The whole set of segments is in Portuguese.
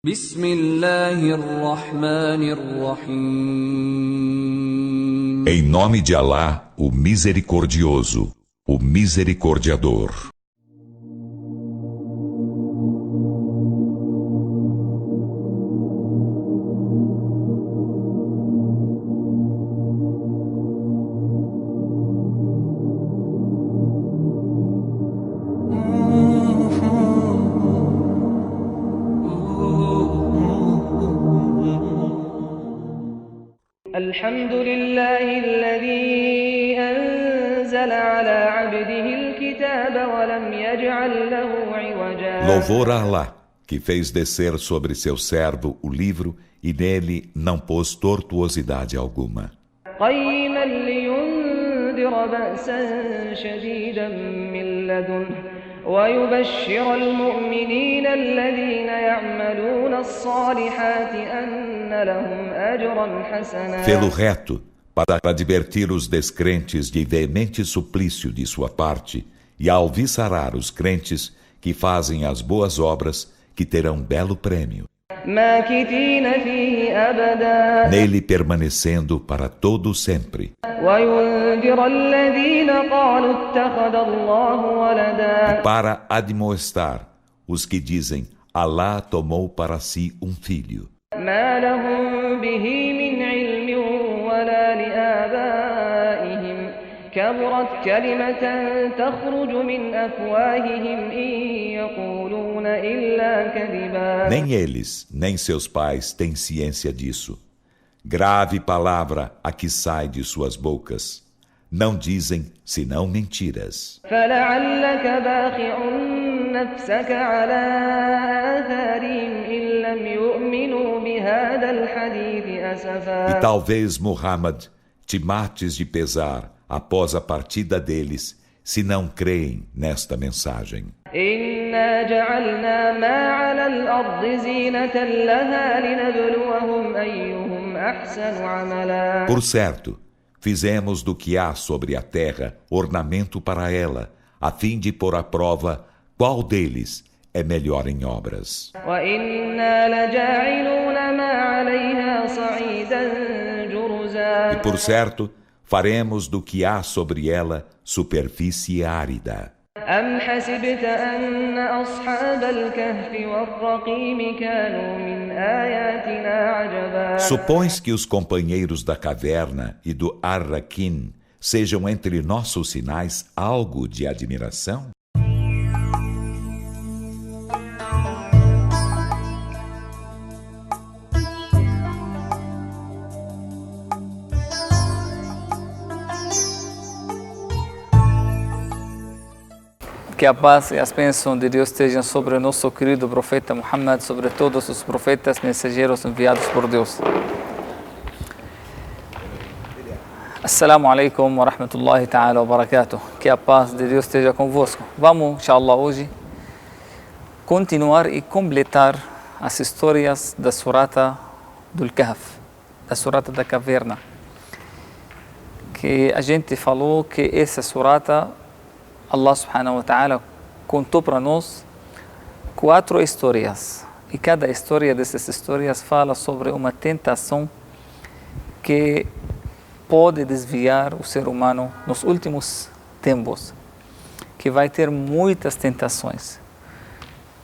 Em nome de Alá, o Misericordioso, o Misericordiador. الحمد لله الذي أنزل على عبده الكتاب ولم يجعل له عوجا. Louvor a Alá, que fez descer sobre seu servo o livro e nele não pôs tortuosidade alguma. قيما لينذر بأسا شديدا من لدنه ويبشر المؤمنين الذين يعملون الصالحات أن لهم أجرا حسنا. Fê-lo reto, para advertir os descrentes de veemente suplício de sua parte e alviçarar os crentes que fazem as boas obras, que terão belo prêmio. ماكثين فيه أبدا Nele permanecendo para todo sempre. وينذر الذين قالوا اتخذ الله ولدا. E para admoestar os que dizem, Alá tomou para si um filho. ما لهم به من علم ولا لآبائهم كبرت كلمة تخرج من أفواههم إن يقولون إلا كذبا. Nem eles, nem seus pais têm ciência disso. Grave palavra a que sai de suas bocas. Não dizem senão mentiras. فلعلك باخع نفسك على آثارهم إن لم يؤمنوا بهذا الحديث أسفا. E talvez, Muhammad, te mates de pesar após a partida deles, se não creem nesta mensagem. إنا جعلنا ما على الأرض زينة لها لنبلوهم أيهم أحسن عملا. Por certo, fizemos do que há sobre a terra ornamento para ela, a fim de pôr à prova qual deles é melhor em obras. وإنا لجاعلون ما عليها صعيدا جرزا. E por certo, faremos do que há sobre ela superfície árida. أم حسبت أن أصحاب الكهف والرقيم كانوا من آياتنا عجبا. Supões que os companheiros da caverna e do Ar-Raquim sejam entre nossos sinais algo de admiração? Que a paz e as bênçãos de Deus estejam sobre o nosso querido profeta Muhammad, sobre todos os profetas mensageiros enviados por Deus. Assalamu alaikum wa rahmatullahi ta'ala wa barakatuh. Que a paz de Deus esteja convosco. Vamos, inshallah, hoje continuar e completar as histórias da surata do Kahf, da surata da caverna. Que a gente falou que essa surata Allah subhanahu wa ta'ala contou para nós 4 histórias. E cada história dessas histórias fala sobre uma tentação que pode desviar o ser humano nos últimos tempos. Que vai ter muitas tentações.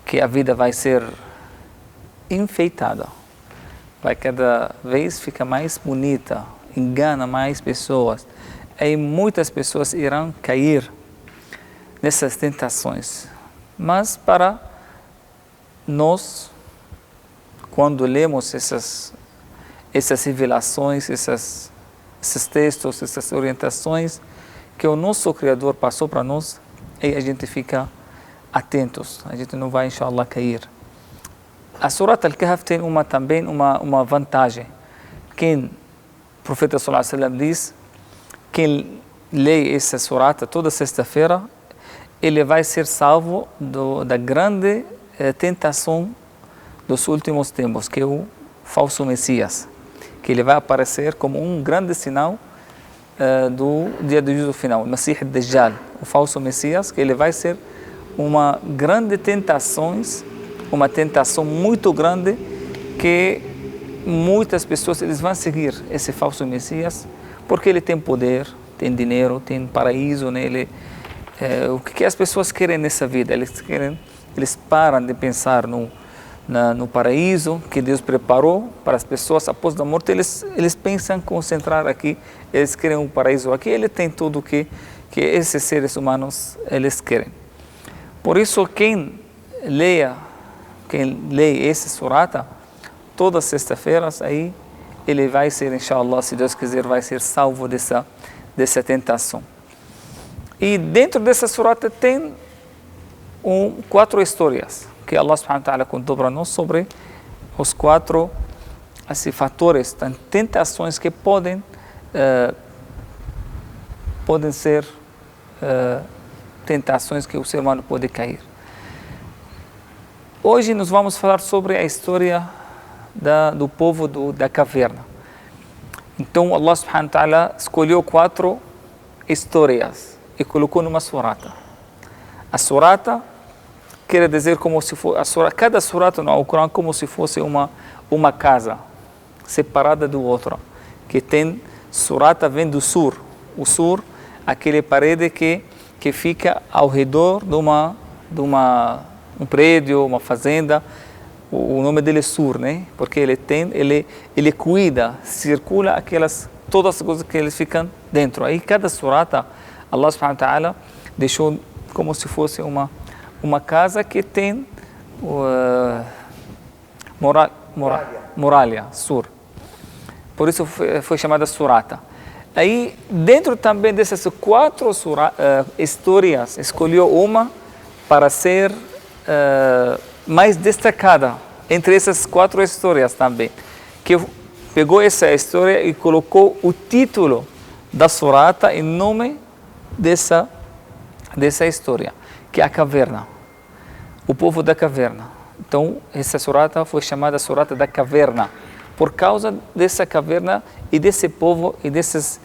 Que a vida vai ser enfeitada. Vai cada vez ficar mais bonita. Engana mais pessoas. E muitas pessoas irão cair nessas tentações. Mas para nós, quando lemos essas revelações, esses textos, essas orientações que o nosso Criador passou para nós, aí a gente fica atentos, a gente não vai, inshallah, cair. A Surat Al-Kahf tem também uma vantagem. Quem, o profeta sallallahu alaihi wasallam diz, quem lê essa surata toda sexta-feira, ele vai ser salvo da grande tentação dos últimos tempos, que é o falso Messias, que ele vai aparecer como um grande sinal do dia do juízo final, o Masih ad-Dajjal, o falso Messias, que ele vai ser uma grande tentação, uma tentação muito grande que muitas pessoas eles vão seguir esse falso Messias porque ele tem poder, tem dinheiro, tem paraíso, né? O que as pessoas querem nessa vida? Eles param de pensar no paraíso que Deus preparou para as pessoas após a morte. Eles pensam concentrar aqui, eles querem um paraíso aqui, ele tem tudo que esses seres humanos eles querem. Por isso, quem lê esse surata, todas as sextas-feiras, aí ele vai ser, inshallah, se Deus quiser, vai ser salvo dessa tentação. E dentro dessa surata tem 4 histórias que Allah subhanahu wa ta'ala contou para nós sobre os 4 fatores, tentações que podem ser tentações que o ser humano pode cair. Hoje nós vamos falar sobre a história do povo da caverna. Então Allah subhanahu wa ta'ala escolheu 4 histórias e colocou numa surata. A surata quer dizer como se fosse cada surata no Alcorão como se fosse uma casa separada do outro, que tem surata vem do sur. O sur, aquele parede que fica ao redor de um prédio, uma fazenda. O nome dele é sur, né? Porque ele cuida, circula todas as coisas que eles ficam dentro. Aí cada surata, Allah subhanahu wa ta'ala deixou como se fosse uma casa que tem muralha, sur. Por isso foi chamada surata. Aí, dentro também dessas 4 histórias, escolheu uma para ser mais destacada entre essas 4 histórias também. Que pegou essa história e colocou o título da surata em nome dessa história, que é a caverna. O povo da caverna. Então, essa surata foi chamada surata da caverna, por causa dessa caverna e desse povo e desses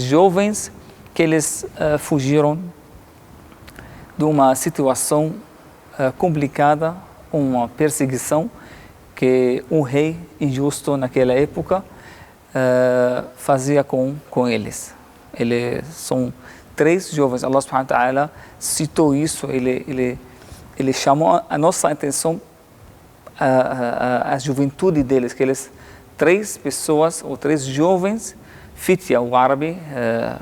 jovens que eles fugiram de uma situação complicada, uma perseguição que um rei injusto naquela época fazia com eles. Eles são 3 jovens. Allah subhanahu wa ta'ala citou isso, ele chamou a nossa atenção a juventude deles, que eles 3 pessoas ou 3 jovens, fitya, o árabe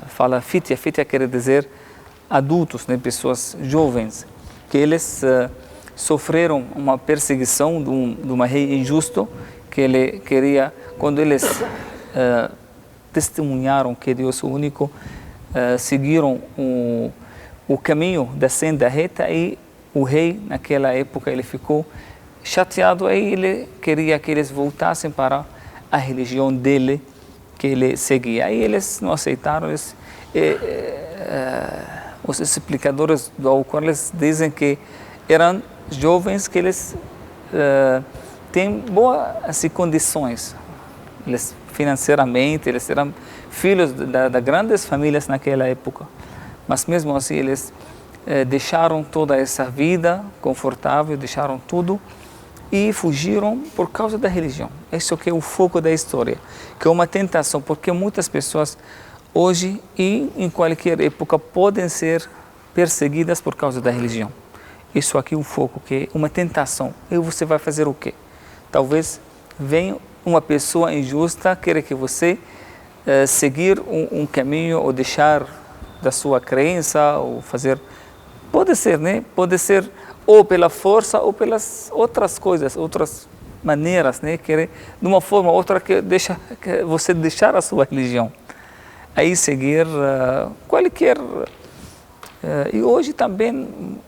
fala fitya quer dizer adultos, né, pessoas jovens, que eles sofreram uma perseguição de uma rei injusto, que ele queria, quando eles testemunharam que Deus é o único, seguiram o caminho da senda reta, e o rei naquela época ele ficou chateado, aí ele queria que eles voltassem para a religião dele que ele seguia. Aí eles não aceitaram. Os explicadores do Alcorão eles dizem que eram jovens que eles têm boas assim, condições, eles financeiramente, eles eram filhos de grandes famílias naquela época, mas mesmo assim eles deixaram toda essa vida confortável, deixaram tudo e fugiram por causa da religião. Esse é o foco da história, que é uma tentação, porque muitas pessoas hoje e em qualquer época podem ser perseguidas por causa da religião. Isso aqui é o foco, que é uma tentação. E você vai fazer o quê? Talvez venha uma pessoa injusta, queira que você seguir um caminho ou deixar da sua crença ou fazer. Pode ser, né? Pode ser ou pela força ou pelas outras coisas, outras maneiras, né? Querer de uma forma ou outra que você deixar a sua religião. Aí seguir qualquer. E hoje também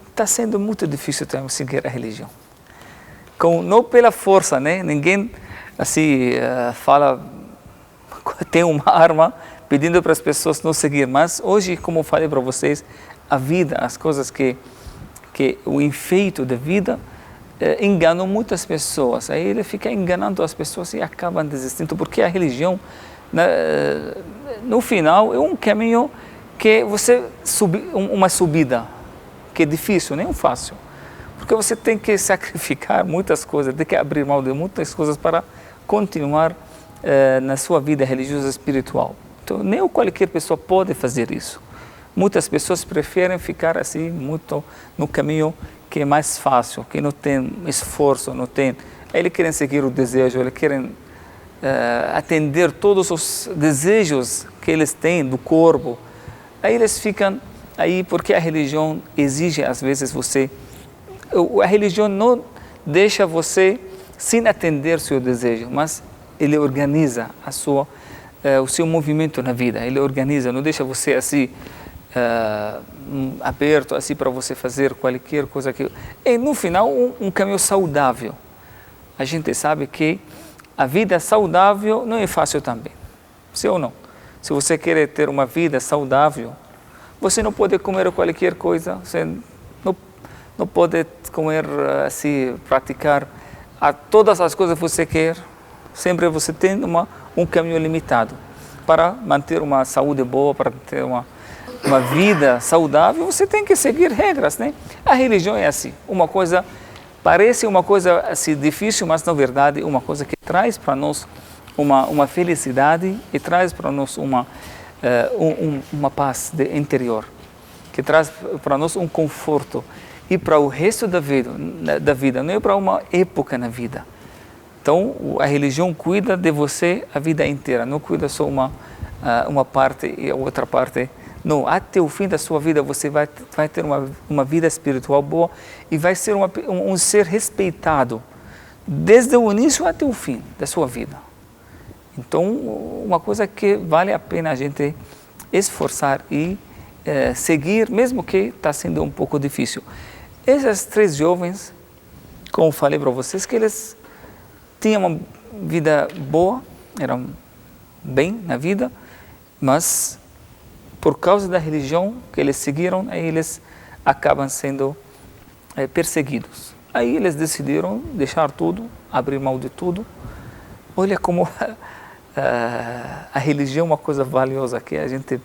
está sendo muito difícil também seguir a religião. Não pela força, né? Ninguém assim fala, tem uma arma pedindo para as pessoas não seguir. Mas hoje, como eu falei para vocês, a vida, as coisas que o enfeite da vida enganam muitas pessoas. Aí ele fica enganando as pessoas e acabam desistindo, porque a religião, no final, é um caminho que você uma subida, que é difícil, nem fácil. Porque você tem que sacrificar muitas coisas, tem que abrir mão de muitas coisas para continuar na sua vida religiosa espiritual. Então, nem qualquer pessoa pode fazer isso. Muitas pessoas preferem ficar assim, muito no caminho que é mais fácil, que não tem esforço, não tem... Eles querem seguir o desejo, eles querem atender todos os desejos que eles têm do corpo. Aí eles ficam aí porque a religião exige, às vezes, você... A religião não deixa você sem atender seu desejo, mas ele organiza o seu movimento na vida. Ele organiza, não deixa você assim aberto assim para você fazer qualquer coisa que... E no final um caminho saudável. A gente sabe que a vida saudável não é fácil também. Sim ou não? Se você quer ter uma vida saudável, você não pode comer qualquer coisa, você não pode comer assim, praticar todas as coisas que você quer. Sempre você tem um caminho limitado. Para manter uma saúde boa, para ter uma vida saudável, você tem que seguir regras, né? A religião é assim, parece uma coisa assim difícil, mas na verdade é uma coisa que traz para nós uma felicidade e traz para nós uma paz interior, que traz para nós um conforto e para o resto da vida, não é para uma época na vida. Então, a religião cuida de você a vida inteira, não cuida só uma parte e a outra parte. Não, até o fim da sua vida você vai ter uma vida espiritual boa e vai ser um ser respeitado desde o início até o fim da sua vida. Então, uma coisa que vale a pena a gente esforçar e seguir, mesmo que está sendo um pouco difícil. Esses 3 jovens, como falei para vocês, que eles tinham uma vida boa, eram bem na vida, mas por causa da religião que eles seguiram, aí eles acabam sendo perseguidos. Aí eles decidiram deixar tudo, abrir mão de tudo. Olha como a religião é uma coisa valiosa, que a gente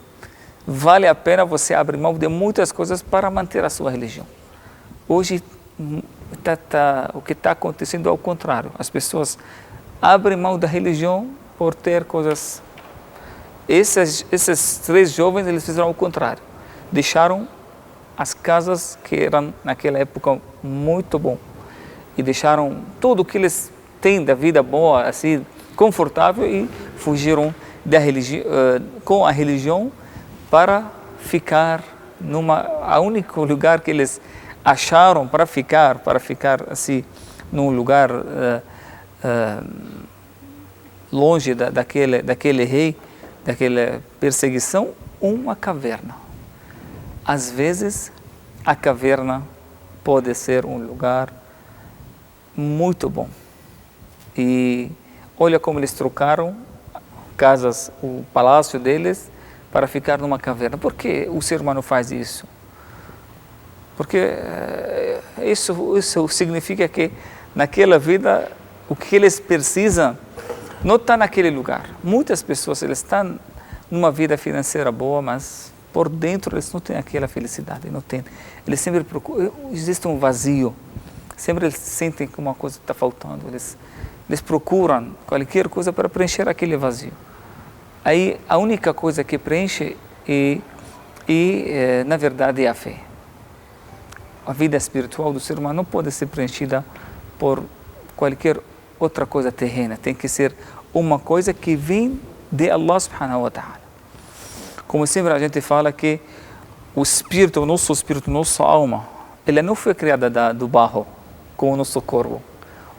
vale a pena você abrir mão de muitas coisas para manter a sua religião. Hoje o que está acontecendo é o contrário. As pessoas abrem mão da religião por ter coisas... Esses 3 jovens, eles fizeram o contrário. Deixaram as casas que eram, naquela época, muito bom. E deixaram tudo o que eles têm da vida boa, assim, confortável, e fugiram com a religião para ficar a único lugar que eles acharam para ficar assim, num lugar longe daquele rei, daquela perseguição, uma caverna. Às vezes, a caverna pode ser um lugar muito bom. E olha como eles trocaram casas, o palácio deles, para ficar numa caverna. Por que o ser humano faz isso? Porque isso significa que naquela vida o que eles precisam não está naquele lugar. Muitas pessoas eles estão numa vida financeira boa, mas por dentro eles não têm aquela felicidade, não têm. Eles sempre procuram, existe um vazio. Sempre eles sentem que uma coisa está faltando. Eles procuram qualquer coisa para preencher aquele vazio. Aí a única coisa que preenche na verdade é a fé. A vida espiritual do ser humano não pode ser preenchida por qualquer outra coisa terrena. Tem que ser uma coisa que vem de Allah subhanahu wa ta'ala. Como sempre a gente fala que o espírito, nossa alma, ele não foi criada do barro, como o nosso corpo.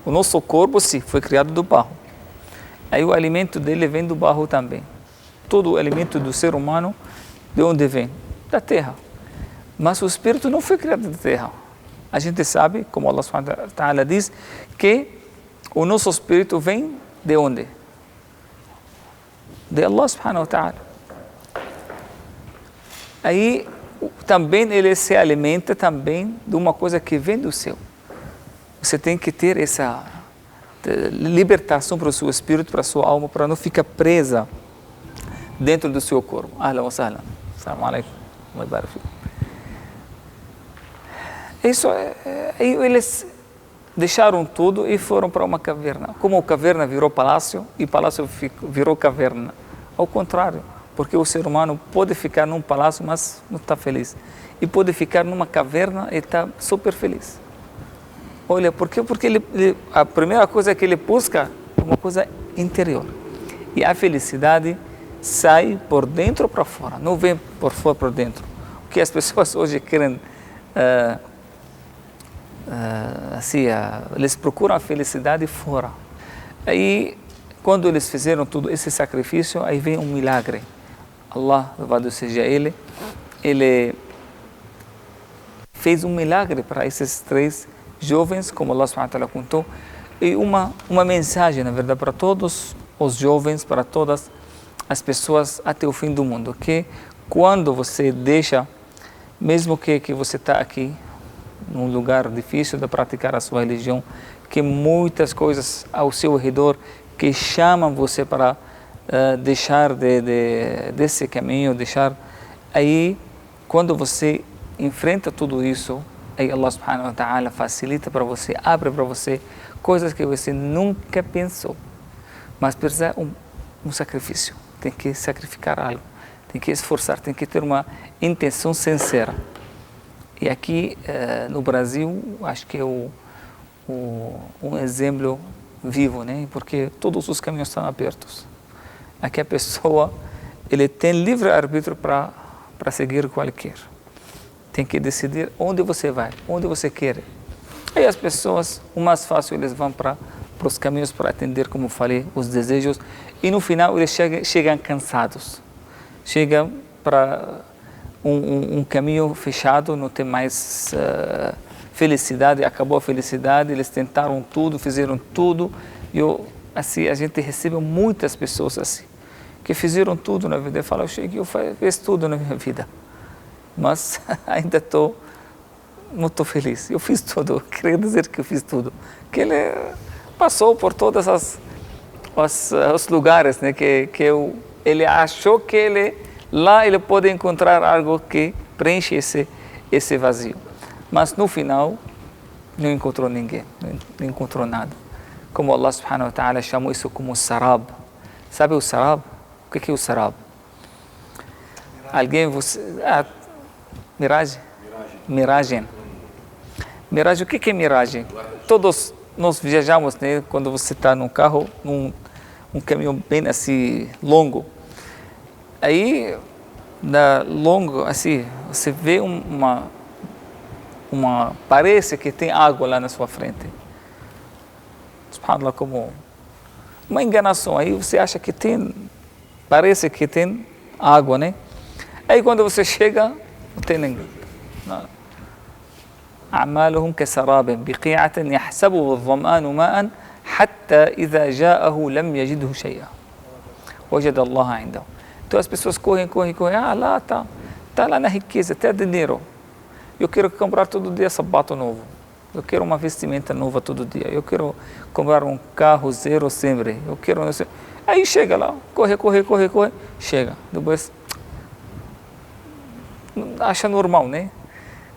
O nosso corpo, sim, foi criado do barro. Aí o alimento dele vem do barro também. Todo o alimento do ser humano, de onde vem? Da terra. Mas o espírito não foi criado da terra. A gente sabe, como Allah subhanahu wa ta'ala diz, que o nosso espírito vem de onde? De Allah subhanahu wa ta'ala. Aí também ele se alimenta também de uma coisa que vem do céu. Você tem que ter essa libertação para o seu espírito, para a sua alma, para não ficar presa dentro do seu corpo. Ahlan wa sahlan. Assalamu alaikum. Eles deixaram tudo e foram para uma caverna. Como a caverna virou palácio e palácio virou caverna. Ao contrário, porque o ser humano pode ficar num palácio, mas não está feliz. E pode ficar numa caverna e está super feliz. Olha, por quê? Porque a primeira coisa que ele busca é uma coisa interior. E a felicidade sai por dentro para fora, não vem por fora para dentro. O que as pessoas hoje querem, eles procuram a felicidade fora. Aí, quando eles fizeram todo esse sacrifício, aí vem um milagre. Allah, louvado seja Ele fez um milagre para esses 3 jovens, como Allah subhanahu wa ta'ala contou, e uma mensagem, na verdade, para todos os jovens, para todas as pessoas até o fim do mundo, que quando você deixa, mesmo que você está aqui, num lugar difícil de praticar a sua religião, que muitas coisas ao seu redor que chamam você para deixar desse caminho, aí quando você enfrenta tudo isso, aí Allah subhanahu wa ta'ala facilita para você, abre para você coisas que você nunca pensou, mas precisa um sacrifício, tem que sacrificar algo, tem que esforçar, tem que ter uma intenção sincera. E aqui no Brasil, acho que é um exemplo vivo, né? Porque todos os caminhos estão abertos. Aqui a pessoa, ele tem livre arbítrio para seguir qualquer. Tem que decidir onde você vai, onde você quer. Aí as pessoas, o mais fácil, eles vão para os caminhos para atender, como falei, os desejos. E no final eles chegam cansados. Chegam para um caminho fechado, não tem mais felicidade, acabou a felicidade, eles tentaram tudo, fizeram tudo. Assim, a gente recebe muitas pessoas assim, que fizeram tudo na vida. Eu falo, eu fiz tudo na minha vida, mas ainda não estou feliz. Eu fiz tudo, eu queria dizer que eu fiz tudo. Que ele passou por todos os lugares, né, ele achou que lá ele pode encontrar algo que preenche esse vazio. Mas no final, não encontrou ninguém, não encontrou nada. Como Allah subhanahu wa ta'ala chamou isso como sarab. Sabe o sarab? O que é o sarab? Miragem? Miragem. Miragem, o que é miragem? Todos nós viajamos, né? Quando você está num carro, um caminho bem assim, longo. Aí, longo, assim, você vê parece que tem água lá na sua frente. Subhanallah, como uma enganação. Aí você acha que parece que tem água, né? Aí quando você chega, não tem ninguém. أعمالهم كسراب بقيعة يحسبه الظمآن ماء حتى إذا جاءه لم يجده شيئا وجد الله عنده. Então as pessoas correm. Lá tá lá na riqueza, até dinheiro. Eu quero comprar todo dia sapato novo. Eu quero uma vestimenta nova todo dia. Eu quero comprar um carro zero sempre. Eu quero... Aí chega lá, corre. Chega. Depois acha normal, né?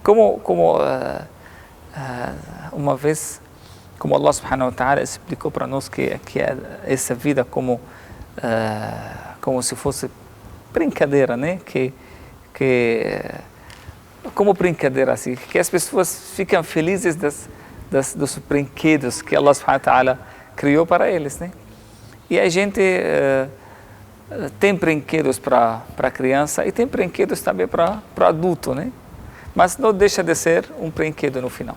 Como uma vez, como Allah subhanahu wa ta'ala explicou para nós que essa vida como se fosse brincadeira, né? Como brincadeira assim, que as pessoas ficam felizes dos brinquedos que Allah subhanahu wa ta'ala criou para eles, né? E a gente tem brinquedos para criança e tem brinquedos também para adulto, né? Mas não deixa de ser um brinquedo no final.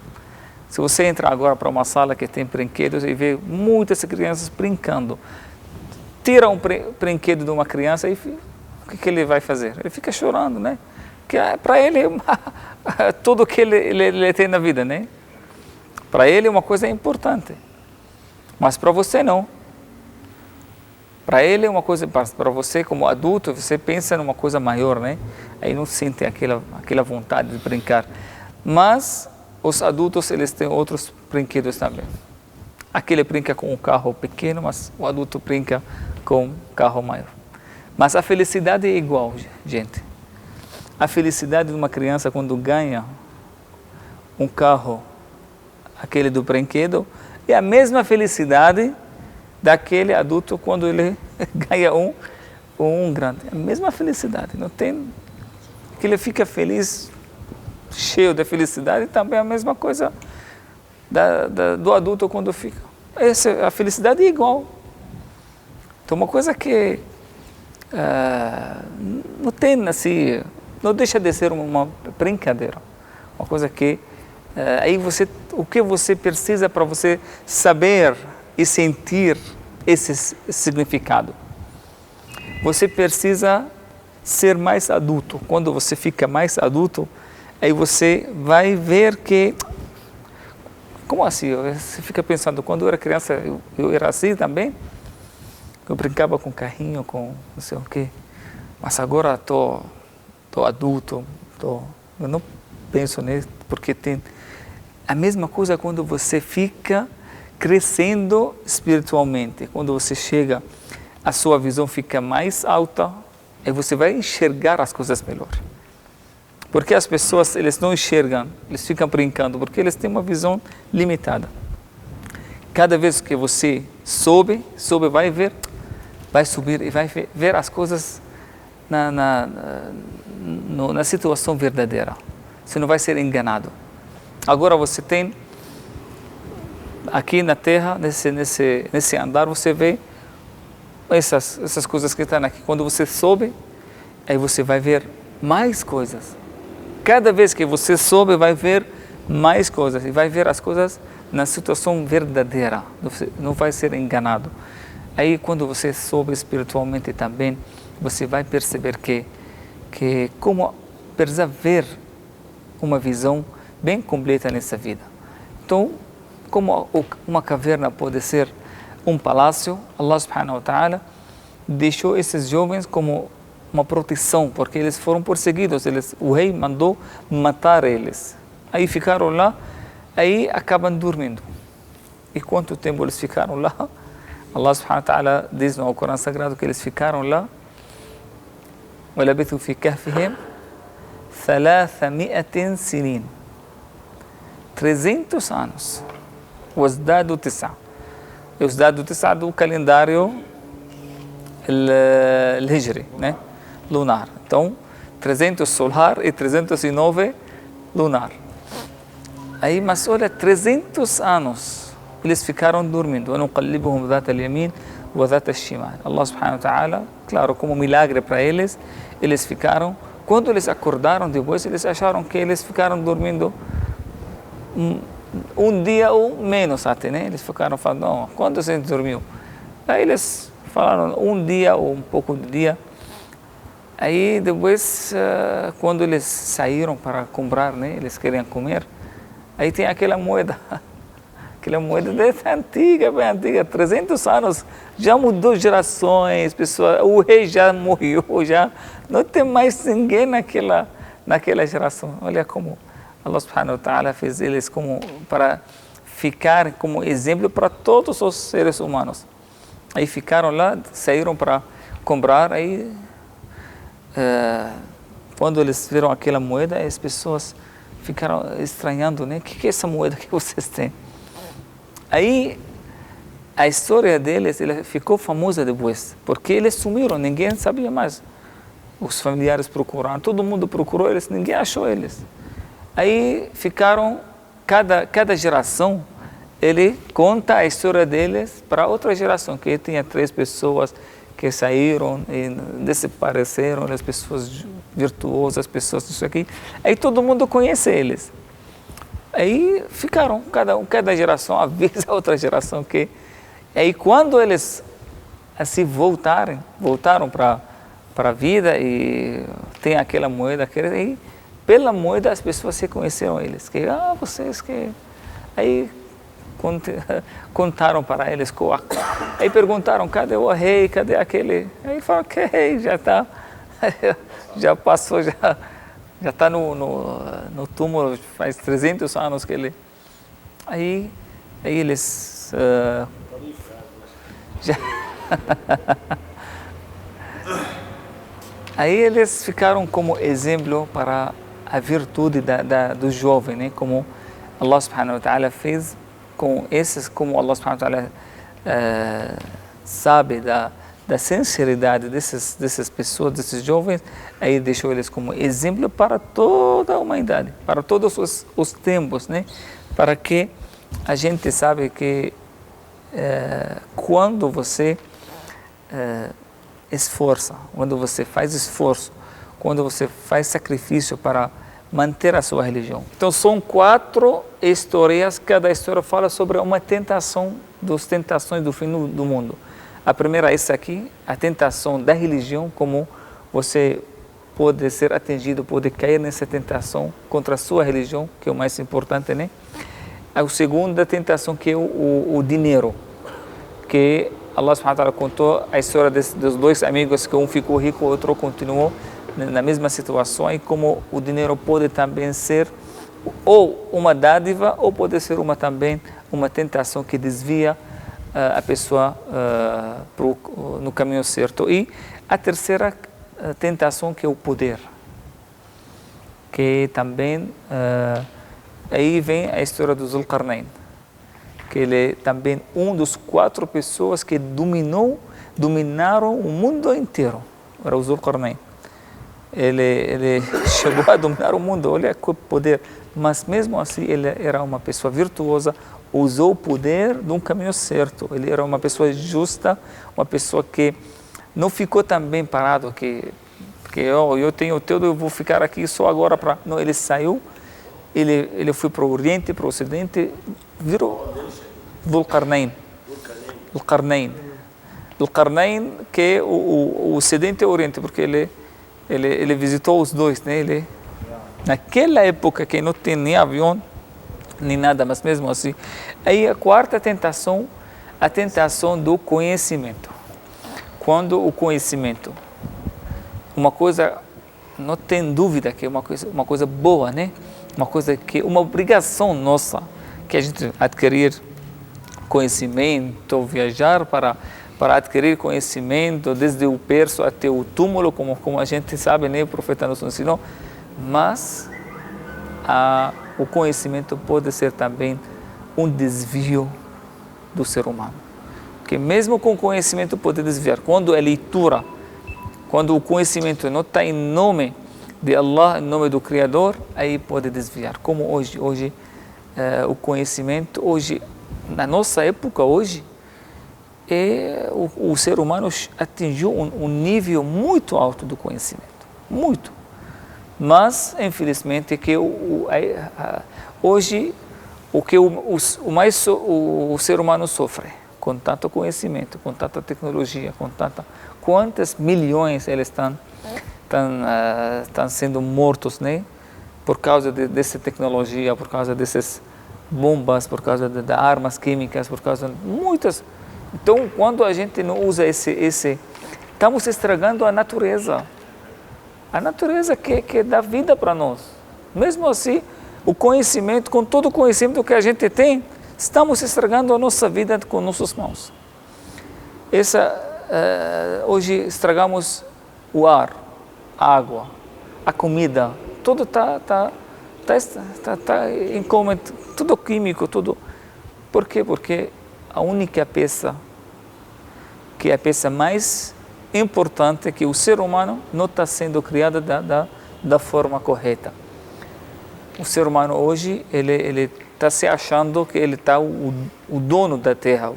Se você entrar agora para uma sala que tem brinquedos e vê muitas crianças brincando, tira um brinquedo de uma criança e o que ele vai fazer? Ele fica chorando, né? Que para ele é tudo que ele tem na vida, né? Para ele é uma coisa importante, mas para você não. Para ele é uma coisa, para você como adulto, você pensa numa coisa maior, né? Aí não sente aquela vontade de brincar. Mas os adultos, eles têm outros brinquedos também. Aquele brinca com um carro pequeno, mas o adulto brinca com um carro maior. Mas a felicidade é igual, gente. A felicidade de uma criança quando ganha um carro, aquele do brinquedo, e a mesma felicidade daquele adulto quando ele ganha um grande. A mesma felicidade. Não tem que ele fica feliz, cheio de felicidade, e também a mesma coisa do adulto quando fica. A felicidade é igual. Então, uma coisa que não tem assim, não deixa de ser uma brincadeira. Uma coisa que aí o que você precisa para você saber e sentir esse significado? Você precisa ser mais adulto. Quando você fica mais adulto, aí você vai ver que... Como assim? Você fica pensando, quando eu era criança, eu era assim também? Eu brincava com carrinho, com não sei o quê. Mas agora estou adulto, eu não penso nisso, porque tem... A mesma coisa quando você fica crescendo espiritualmente. Quando você chega, a sua visão fica mais alta, aí você vai enxergar as coisas melhor. Porque as pessoas, eles não enxergam, eles ficam brincando, porque eles têm uma visão limitada. Cada vez que você sobe, vai subir e vai ver as coisas na situação verdadeira. Você não vai ser enganado. Agora você tem, aqui na Terra, nesse andar, você vê essas coisas que estão aqui. Quando você sobe, aí você vai ver mais coisas. Cada vez que você sobe, vai ver mais coisas. E vai ver as coisas na situação verdadeira. Não vai ser enganado. Aí, quando você sobe espiritualmente também, você vai perceber que como precisa ver uma visão bem completa nessa vida. Então, como uma caverna pode ser um palácio, Allah subhanahu wa ta'ala deixou esses jovens como uma proteção, porque eles foram perseguidos, o rei mandou matar eles. Aí ficaram lá, aí acabam dormindo. E quanto tempo eles ficaram lá? Allah subhanahu wa ta'ala diz no Corão Sagrado que eles ficaram lá, وَلَبِثُوا فِي كَهْفِهِمْ 300 سنين. 300 anos. وَازْدَادُوا 9. Os dados do calendário Hijri, né? Lunar. Então, 300 solar e 309 lunar. Aí, mas olha, 300 anos eles ficaram dormindo. وَنُقَلِّبُهُمْ ذَاتَ الْيَمِينِ وَذَاتَ الشِّمَالِ. Allah subhanahu wa ta'ala, claro, como milagre para eles ficaram, quando eles acordaram depois, eles acharam que eles ficaram dormindo um dia ou menos até, né? Eles ficaram falando, não, quando você dormiu? Aí eles falaram um dia ou um pouco de dia. Aí depois, quando eles saíram para comprar, né? Eles queriam comer, aí tem aquela moeda dessa antiga, bem antiga, 300 anos, já mudou gerações, pessoas, o rei já morreu, já não tem mais ninguém naquela geração. Olha como Allah subhanahu wa ta'ala fez eles como para ficar como exemplo para todos os seres humanos. Aí ficaram lá, saíram para comprar, aí quando eles viram aquela moeda, as pessoas ficaram estranhando, né? O que é essa moeda que vocês têm? Aí a história deles ficou famosa depois, porque eles sumiram, ninguém sabia mais. Os familiares procuraram, todo mundo procurou eles, ninguém achou eles. Aí ficaram, cada geração, ele conta a história deles para outra geração, que tinha 3 pessoas que saíram e desapareceram, as pessoas virtuosas, as pessoas isso aqui. Aí todo mundo conhece eles. Aí ficaram, cada geração avisa a outra geração que... Aí quando eles assim voltaram para a vida e tem aquela moeda, aí pela moeda as pessoas reconheceram eles, que vocês que... Aí contaram para eles, aí perguntaram, cadê o rei, cadê aquele? Aí falaram que rei já está, já passou, já está no túmulo, faz 300 anos que ele... Aí eles... Aí eles ficaram como exemplo para a virtude do jovem, né? Como Allah subhanahu wa ta'ala fez com esses, como Allah subhanahu wa ta'ala sabe da sinceridade dessas pessoas, desses jovens, aí deixou eles como exemplo para toda a humanidade, para todos os tempos, né? Para que a gente sabe que quando você esforça, quando você faz esforço, quando você faz sacrifício para manter a sua religião. Então são 4 histórias, cada história fala sobre uma tentação das tentações do fim do mundo. A primeira é essa aqui, a tentação da religião, como você pode ser atingido, pode cair nessa tentação contra a sua religião, que é o mais importante, né? A segunda tentação que é o dinheiro, que Allah subhanahu wa ta'ala contou a história dos 2 amigos, que um ficou rico, o outro continuou na mesma situação, e como o dinheiro pode também ser ou uma dádiva, ou pode ser também uma tentação que desvia a pessoa no caminho certo. E a terceira tentação, que é o poder, que também aí vem a história do Zulqarnain, que ele é também um dos 4 pessoas que dominaram o mundo inteiro. Era o Zulqarnain. Ele chegou a dominar o mundo, olha que poder, mas mesmo assim ele era uma pessoa virtuosa, usou o poder de um caminho certo. Ele era uma pessoa justa, uma pessoa que não ficou também parado, que eu tenho tudo, eu vou ficar aqui só agora para... Não, ele saiu, ele foi para o Oriente, para o Ocidente, virou Zulqarnain, que é o Ocidente e o Oriente, porque ele visitou os dois, né? Naquela época que não tem nem avião, nem nada, mas mesmo assim. Aí a quarta tentação, a tentação do conhecimento. Quando o conhecimento, uma coisa, não tem dúvida que é uma coisa boa, né? Uma obrigação nossa, que a gente adquirir conhecimento, viajar para adquirir conhecimento, desde o berço até o túmulo, como a gente sabe, né? O profeta nos ensinou. Mas o conhecimento pode ser também um desvio do ser humano. Porque mesmo com conhecimento pode desviar. Quando a leitura, quando o conhecimento não está em nome de Allah, em nome do Criador, aí pode desviar. Como hoje o conhecimento, na nossa época, o ser humano atingiu um nível muito alto do conhecimento. Muito. Mas, infelizmente, que hoje o ser humano sofre com tanto conhecimento, com tanta tecnologia, quantas milhões eles estão sendo mortos, né? Por causa dessa tecnologia, por causa dessas bombas, por causa de armas químicas, por causa de muitas. Então, quando a gente não usa estamos estragando a natureza. A natureza que dá vida para nós. Mesmo assim, o conhecimento, com todo o conhecimento que a gente tem, estamos estragando a nossa vida com nossas mãos. Hoje estragamos o ar, a água, a comida, tudo está em coma, tudo químico, tudo. Por quê? Porque a única peça, que é a peça mais importante, que o ser humano não está sendo criado da forma correta. O ser humano hoje, ele está se achando que ele está o dono da terra,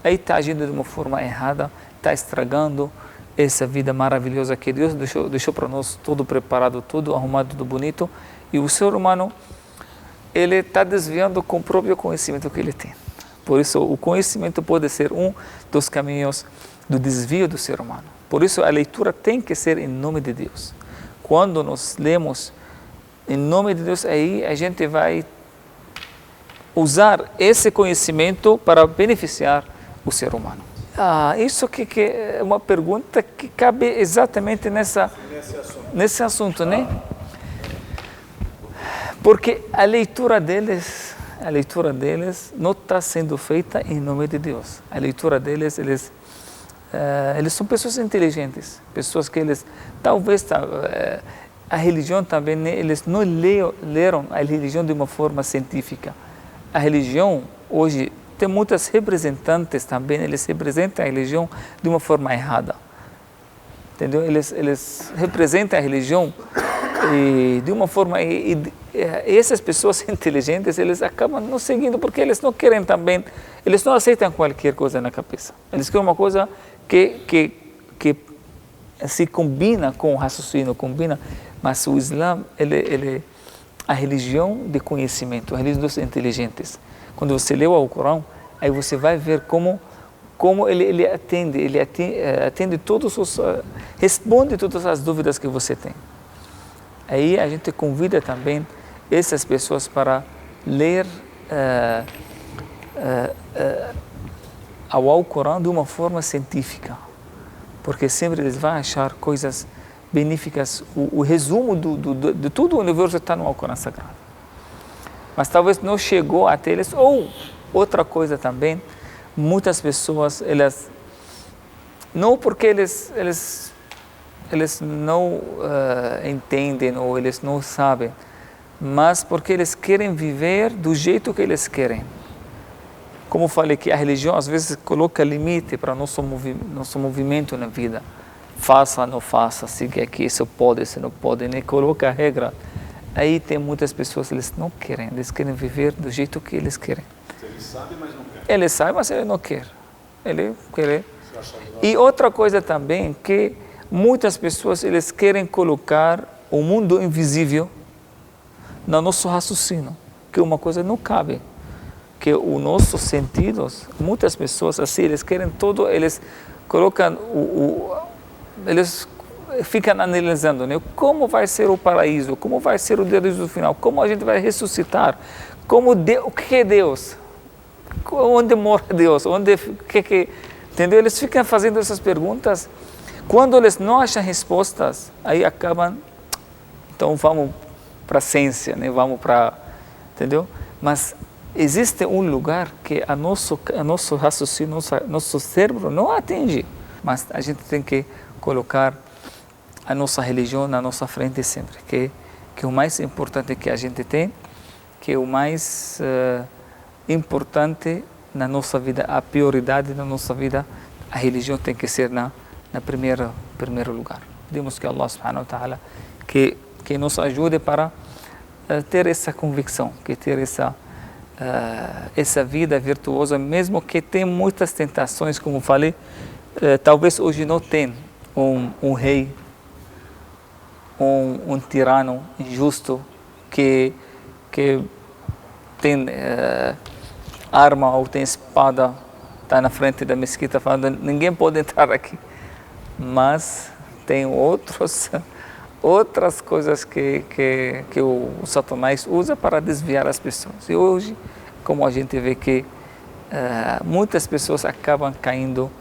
aí está agindo de uma forma errada, está estragando essa vida maravilhosa que Deus deixou para nós, tudo preparado, tudo arrumado, tudo bonito, e o ser humano, ele está desviando com o próprio conhecimento que ele tem. Por isso, o conhecimento pode ser um dos caminhos do desvio do ser humano. Por isso, a leitura tem que ser em nome de Deus. Quando nós lemos em nome de Deus, aí a gente vai usar esse conhecimento para beneficiar o ser humano. Isso que é uma pergunta que cabe exatamente nesse assunto, né? Porque a leitura deles não está sendo feita em nome de Deus. A leitura deles, eles são pessoas inteligentes, pessoas que eles talvez a religião também, eles não leram a religião de uma forma científica. A religião, hoje, tem muitos representantes também, eles representam a religião de uma forma errada. Entendeu? Eles representam a religião de uma forma... E essas pessoas inteligentes, eles acabam não seguindo, porque eles não querem também, eles não aceitam qualquer coisa na cabeça. Eles querem uma coisa que se combina com o raciocínio, combina, mas o Islã, a religião de conhecimento, a religião dos inteligentes. Quando você lê o Corão, aí você vai ver como ele atende todos responde todas as dúvidas que você tem. Aí a gente convida também essas pessoas para ler ao Alcorão de uma forma científica, porque sempre eles vão achar coisas benéficas. O resumo de todo o universo está no Alcorão Sagrado. Mas talvez não chegou até eles. Ou outra coisa também, muitas pessoas, elas não porque eles não entendem ou eles não sabem, mas porque eles querem viver do jeito que eles querem. Como eu falei, que a religião às vezes coloca limite para nosso movimento na vida. Faça, não faça, siga aqui, isso pode, isso não pode, nem coloca regra. Aí tem muitas pessoas, eles não querem, eles querem viver do jeito que eles querem. Ele sabe, mas não quer. Ele sabe, mas ele não quer. Ele quer. E outra coisa também, que muitas pessoas, eles querem colocar o mundo invisível no nosso raciocínio, que uma coisa não cabe. Que os nossos sentidos, muitas pessoas assim, eles querem tudo, eles colocam eles ficam analisando, né? Como vai ser o paraíso, como vai ser o Deus final, como a gente vai ressuscitar, o que é Deus, onde mora Deus, entendeu? Eles ficam fazendo essas perguntas. Quando eles não acham respostas, aí acabam, então vamos para a ciência, né? Vamos para, entendeu? Mas existe um lugar que a nosso raciocínio, nosso cérebro não atende, mas a gente tem que colocar a nossa religião na nossa frente sempre, que o mais importante que a gente tem, que o mais importante na nossa vida, a prioridade na nossa vida, a religião tem que ser na primeiro lugar. Pedimos que Allah subhanahu wa ta'ala que nos ajude para ter essa convicção, que ter essa vida virtuosa, mesmo que tenha muitas tentações, como falei, talvez hoje não tenha um rei, um tirano injusto que tem arma ou tem espada, está na frente da mesquita falando, ninguém pode entrar aqui. Mas tem outras coisas que o Satanás usa para desviar as pessoas. E hoje, como a gente vê que muitas pessoas acabam caindo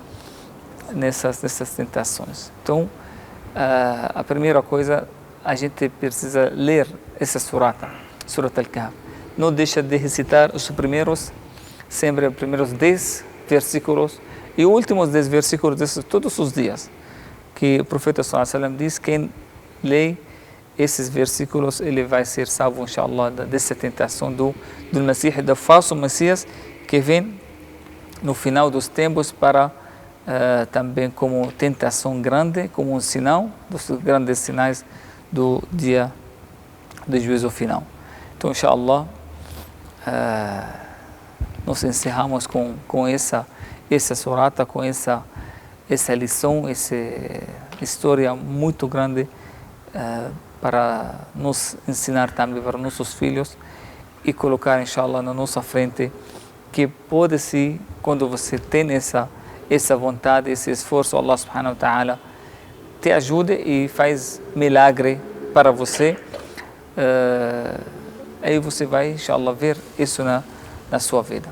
nessas tentações. Então, a primeira coisa, a gente precisa ler essa surata, Surat Al-Kahf. Não deixa de recitar os primeiros 10 versículos e os últimos 10 versículos todos os dias. Que o profeta sallallahu alaihi wasallam diz: quem lê esses versículos, ele vai ser salvo, inshallah, dessa tentação do Messias, do falso Messias, que vem no final dos tempos para também como tentação grande, como um sinal dos grandes sinais do dia do juízo final. Então, inshallah, nós encerramos com essa surata, com essa lição, essa história muito grande para nos ensinar também para nossos filhos e colocar, inshallah, na nossa frente, que pode ser, quando você tem essa vontade, esse esforço, Allah subhanahu wa ta'ala te ajude e faz milagre para você. Aí você vai, inshallah, ver isso na sua vida.